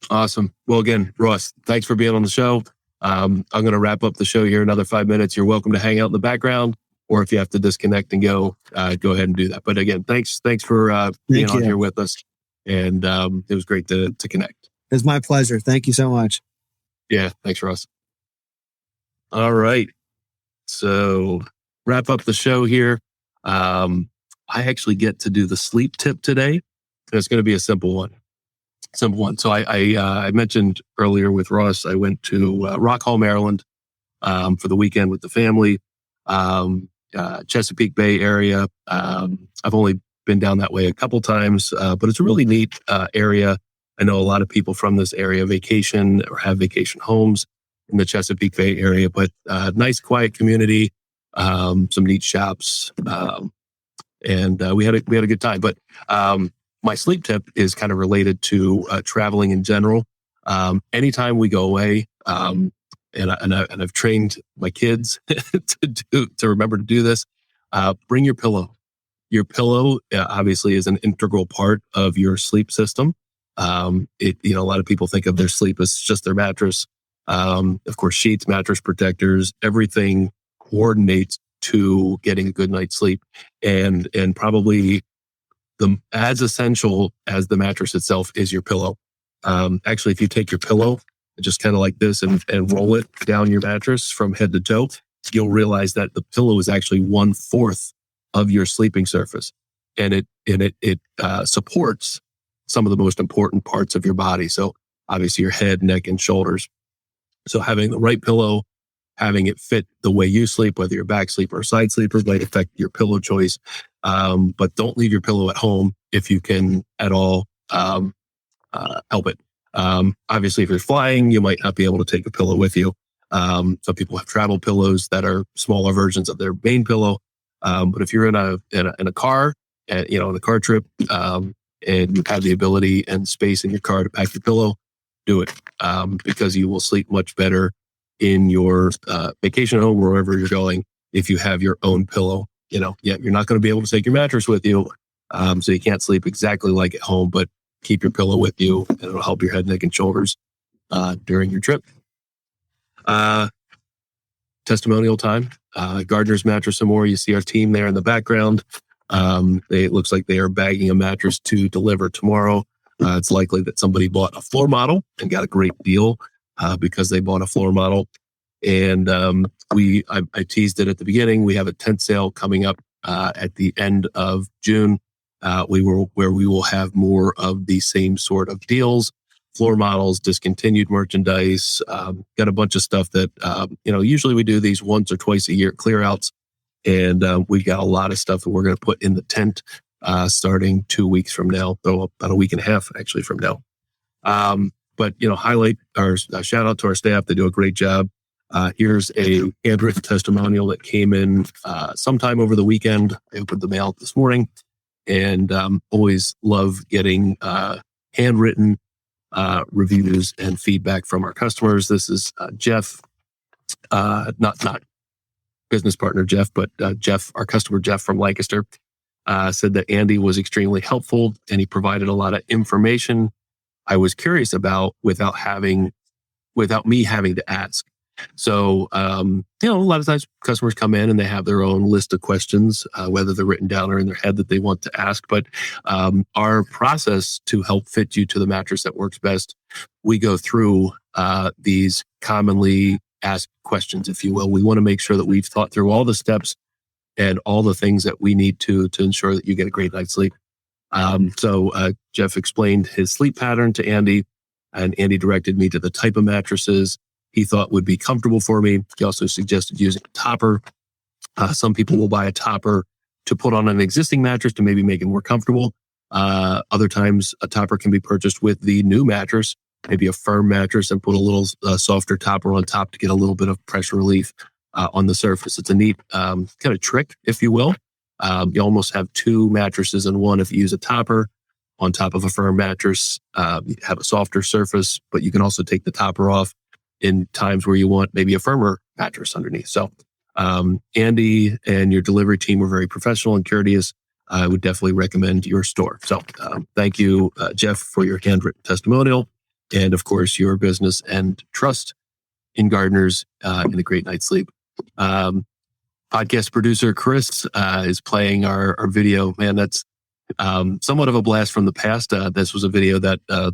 Awesome. Well, again, Ross, thanks for being on the show. I'm going to wrap up the show here in another 5 minutes. You're welcome to hang out in the background, or if you have to disconnect and go ahead and do that. But again, thanks for being on here with us. And it was great to connect. It's my pleasure. Thank you so much. Yeah. Thanks, Ross. All right. So wrap up the show here. I actually get to do the sleep tip today, and it's going to be a simple one. So I mentioned earlier with Ross, I went to Rock Hall, Maryland, for the weekend with the family, Chesapeake Bay area. I've only been down that way a couple times, but it's a really neat area. I know a lot of people from this area vacation or have vacation homes in the Chesapeake Bay area, but nice, quiet community, some neat shops, and we had a good time. But my sleep tip is kind of related to traveling in general. Anytime we go away, and I've trained my kids to remember to do this. Bring your pillow. Your pillow obviously is an integral part of your sleep system. A lot of people think of their sleep as just their mattress. Of course, sheets, mattress protectors, everything coordinates to getting a good night's sleep, and probably as essential as the mattress itself is your pillow. Actually, if you take your pillow just kind of like this and roll it down your mattress from head to toe, you'll realize that the pillow is actually 1/4 of your sleeping surface, and it supports some of the most important parts of your body. So obviously your head, neck, and shoulders. So having the right pillow, having it fit the way you sleep, whether you're a back sleeper or side sleeper, might affect your pillow choice. But don't leave your pillow at home if you can at all help it. Obviously, if you're flying, you might not be able to take a pillow with you. Some people have travel pillows that are smaller versions of their main pillow. But if you're in a car, in a car trip, and you have the ability and space in your car to pack your pillow, do it, because you will sleep much better in your vacation home, wherever you're going, if you have your own pillow. You're not going to be able to take your mattress with you, so you can't sleep exactly like at home, but keep your pillow with you, and it'll help your head, neck, and shoulders during your trip. Testimonial time. Gardner's Mattress and More. You see our team there in the background. It looks like they are bagging a mattress to deliver tomorrow. It's likely that somebody bought a floor model and got a great deal because they bought a floor model. And I teased it at the beginning. We have a tent sale coming up at the end of June. Where we will have more of the same sort of deals, floor models, discontinued merchandise. Got a bunch of stuff that usually we do these once or twice a year clear outs, and we've got a lot of stuff that we're going to put in the tent starting 2 weeks from now, though about a week and a half actually from now. But highlight our shout out to our staff. They do a great job. Here's a handwritten testimonial that came in sometime over the weekend. I opened the mail this morning. And always love getting handwritten reviews and feedback from our customers. This is Jeff, not business partner Jeff, but Jeff, our customer Jeff from Lancaster, said that Andy was extremely helpful and he provided a lot of information I was curious about without me having to ask. So, a lot of times customers come in and they have their own list of questions, whether they're written down or in their head that they want to ask. But our process to help fit you to the mattress that works best, we go through these commonly asked questions, if you will. We want to make sure that we've thought through all the steps and all the things that we need to ensure that you get a great night's sleep. So Jeff explained his sleep pattern to Andy, and Andy directed me to the type of mattresses he thought would be comfortable for me. He also suggested using a topper. Some people will buy a topper to put on an existing mattress to maybe make it more comfortable. Other times, a topper can be purchased with the new mattress, maybe a firm mattress, and put a little softer topper on top to get a little bit of pressure relief on the surface. It's a neat kind of trick, if you will. You almost have two mattresses in one if you use a topper on top of a firm mattress. You have a softer surface, but you can also take the topper off in times where you want maybe a firmer mattress underneath. So Andy and your delivery team were very professional and courteous. I would definitely recommend your store. So thank you, Jeff, for your handwritten testimonial, and of course your business and trust in gardeners and a great night's sleep. Podcast producer Chris is playing our video. Man, that's somewhat of a blast from the past. This was a video that the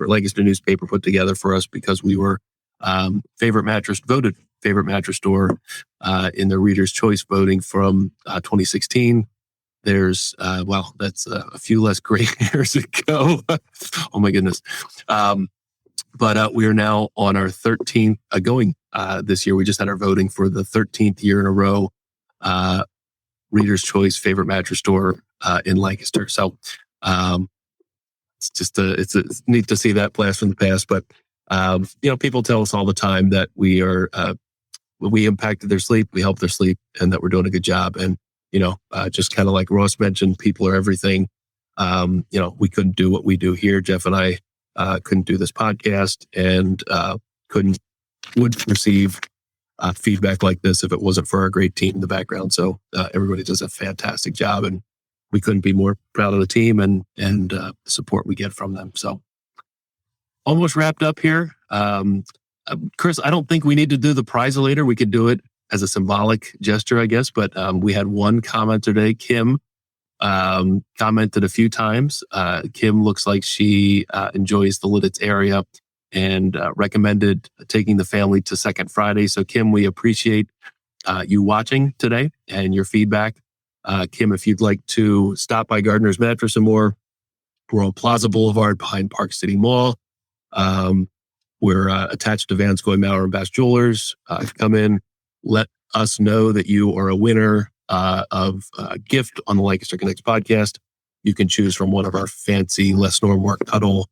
Lancaster newspaper put together for us because we were voted favorite mattress store in the Reader's Choice voting from 2016. There's, that's a few less gray hairs ago. Oh my goodness. But we are now on our 13th going this year. We just had our voting for the 13th year in a row. Reader's Choice favorite mattress store in Lancaster. So it's just it's neat to see that blast from the past. But people tell us all the time that we impacted their sleep, we helped their sleep, and that we're doing a good job. And just kind of like Ross mentioned, people are everything. We couldn't do what we do here. Jeff and I couldn't do this podcast, and wouldn't receive feedback like this if it wasn't for our great team in the background. So everybody does a fantastic job, and we couldn't be more proud of the team and the support we get from them. So almost wrapped up here. Chris, I don't think we need to do the prize later. We could do it as a symbolic gesture, I guess. But we had one comment today. Kim commented a few times. Kim looks like she enjoys the Lititz area and recommended taking the family to Second Friday. So Kim, we appreciate you watching today and your feedback. Kim, if you'd like to stop by Gardener's Mattress and More, we're on Plaza Boulevard behind Park City Mall. We're attached to Vanscoy, Maurer, and Bass Jewelers. Come in, let us know that you are a winner of a gift on the Lancaster Connects podcast. You can choose from one of our fancy Less Nor More Cuddle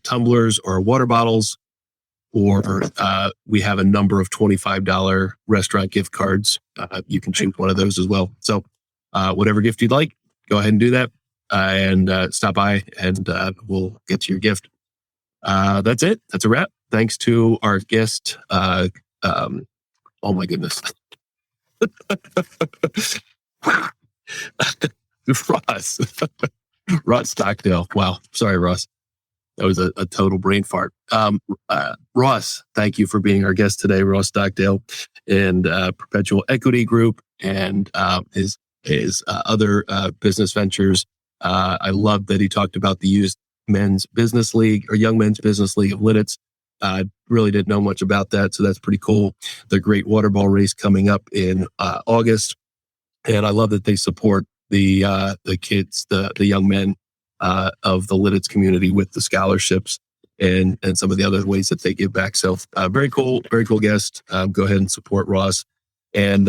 tumblers or water bottles, or we have a number of $25 restaurant gift cards. You can choose one of those as well. So whatever gift you'd like, go ahead and do that and stop by, and we'll get you your gift. That's it. That's a wrap. Thanks to our guest. Oh my goodness. Ross Stockdale. Wow. Sorry, Ross. That was a total brain fart. Ross, thank you for being our guest today. Ross Stockdale and Perpetual Equity Group and his other business ventures. I love that he talked about the Young Men's Business League of Lititz. I really didn't know much about that, so that's pretty cool. The Great Water Ball Race coming up in August, and I love that they support the kids, the young men of the Lititz community with the scholarships and some of the other ways that they give back. So very cool guest. Go ahead and support Ross, and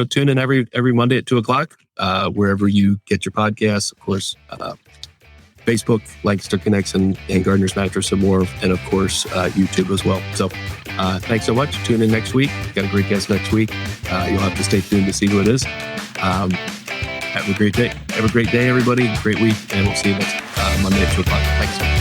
tune in every Monday at 2:00 wherever you get your podcasts. Of course. Facebook, Lancaster Connects, and Gardener's Mattress and More, and of course, YouTube as well. So thanks so much. Tune in next week. Got a great guest next week. You'll have to stay tuned to see who it is. Have a great day. Have a great day, everybody. Great week, and we'll see you next Monday at 2:00. Thanks.